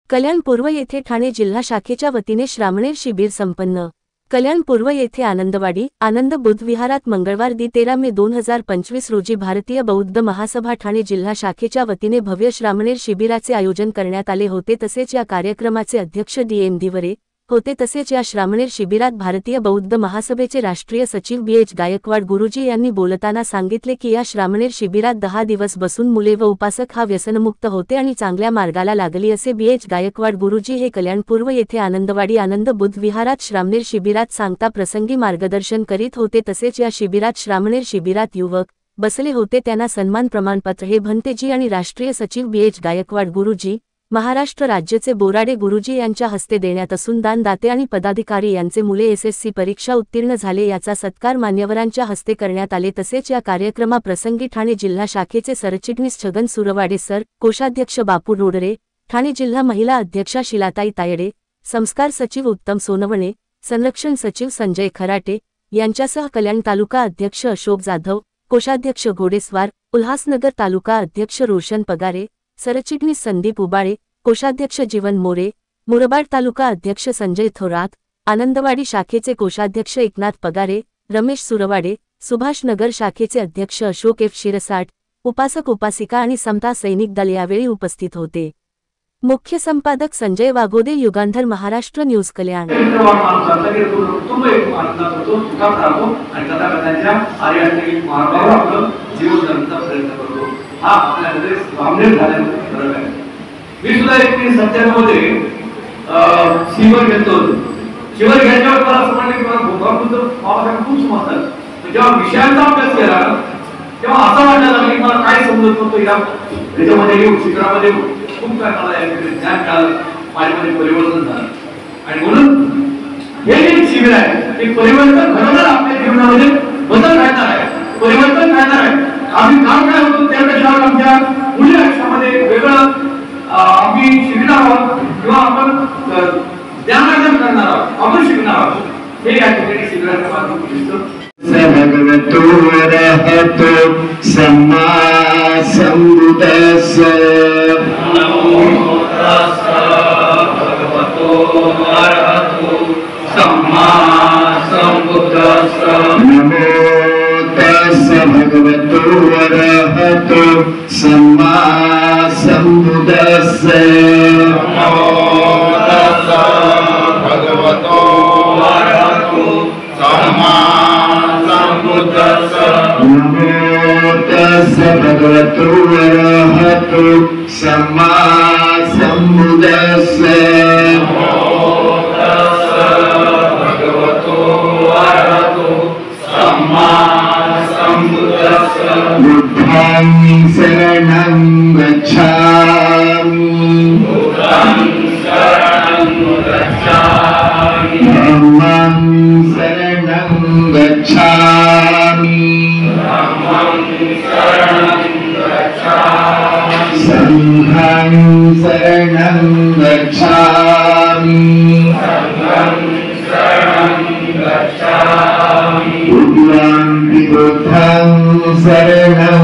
कल्याण पूर्व येथे ठाणे जिल्हा शाखेच्या वतीने श्रामणेर शिबिर संपन्न। कल्याण पूर्व येथे आनंदवाडी आनंद बुद्ध विहारात मंगळवार दि 13 मे 2025 रोजी भारतीय बौद्ध महासभा ठाणे जिल्हा शाखेच्या वतीने भव्य श्रामणेर शिबिराचे आयोजन करण्यात आले होते। तसेच या कार्यक्रमाचे अध्यक्ष DM दिवरे होते। तसेच या श्रामणेर शिबिरात भारतीय बौद्ध महासभेचे राष्ट्रीय सचिव BH गायकवाड गुरुजी यांनी बोलताना सांगितले की या श्रामणेर शिबिरात 10 दिवस बसून मुले व उपासक हा व्यसनमुक्त होते आणि चांगल्या मार्गाला लागली असे BH गायकवाड गुरुजी हे कल्याण पूर्व येथे आनंदवाडी आनंद बुद्ध विहारात श्रामणेर शिबिरात सांगता प्रसंगी मार्गदर्शन करीत होते। तसेच या शिबिरात श्रामणेर शिबिरात युवक बसले होते त्यांना सन्मान प्रमाणपत्र हे भंतेजी आणि राष्ट्रीय सचिव BH गायकवाड गुरुजी महाराष्ट्र राज्याचे बोराडे गुरुजी यांच्या हस्ते देण्यात असून दानदाते आणि पदाधिकारी यांचे मुले SSC परीक्षा उत्तीर्ण झाले याचा सत्कार मान्यवरांच्या हस्ते करण्यात आले। तसेच या कार्यक्रमाप्रसंगी ठाणे जिल्हा शाखेचे सरचिटणीस छगन सुरवाडे सर, कोषाध्यक्ष बापू रोडरे, ठाणे जिल्हा महिला अध्यक्षा शिलाताई तायडे, संस्कार सचिव उत्तम सोनवणे, संरक्षण सचिव संजय खराटे यांच्यासह कल्याण तालुका अध्यक्ष अशोक जाधव, कोषाध्यक्ष घोडेस्वार, उल्हासनगर तालुका अध्यक्ष रोशन पगारे, सरचिटणीस संदीप उबाळे, कोषाध्यक्ष जीवन मोरे, मुरबाड तालुका अध्यक्ष संजय थोरात, आनंदवाडी शाखेचे कोषाध्यक्ष एकनाथ पगारे, रमेश सुरवाडे, सुभाष नगर शाखेचे अध्यक्ष अशोक F शिरसाट, उपासक उपासिका आणि समता सैनिक दल यावेळी उपस्थित होते। मुख्य संपादक संजय वाघोदे, युगांधर महाराष्ट्र न्यूज कल्याण। हा आपल्याकडे सामने झाल्यामुळे फरक आहे। मी सुद्धा 1997 मध्ये शिवर घेतो। शिवर घेतल्यावर मला असं वाटलं की मला भूगोलाबद्दल मला खूप समजतं। जेव्हा विषयांचा अभ्यास केला तेव्हा असं वाटायला लागलं की मला काय समजत नव्हतं। याच्यामध्ये येऊ शिबिरामध्ये खूप काय मला ज्ञान कळालं, माझ्यामध्ये परिवर्तन झालं आणि म्हणून हे जे शिबिर आहे ते परिवर्तन घडवणार, आपल्या जीवनामध्ये बदल घडणार आहे, परिवर्तन घडणार आहे। आम्ही काम काय होतो त्यापेक्षा आमच्या पुढील आयुष्यामध्ये वेगळं आम्ही शिकणार आहोत किंवा आपण ज्ञानार्जन करणार आहोत, आपण शिकणार आहोत। हे या ठिकाणी शिबिराच्या माध्यमातून दिसतं। भगवतो अरहतो सम्मा संबुद्धस्स नमो तस्स भगवतो अरहतो सम्मा संबुद्धस्स नमो तस्स भगवतो अरहतो सम्मा संबुद्धस्स नमो तस्स भगवतो अरहतो सम्मा संबुद्धस्स नमो तस्स भगवतो अरहतो सम्मा संबुद्धस्स नमो तस्स भगवतो अरहतो सम्मा संबुद्धस्स बुद्धं शरणं गच्छामि बुद्धं शरणं गच्छामि धम्मं शरणं गच्छामि धम्मं शरणं गच्छामि संघं शरणं गच्छामि संघं शरणं गच्छामि बुद्धं शरणं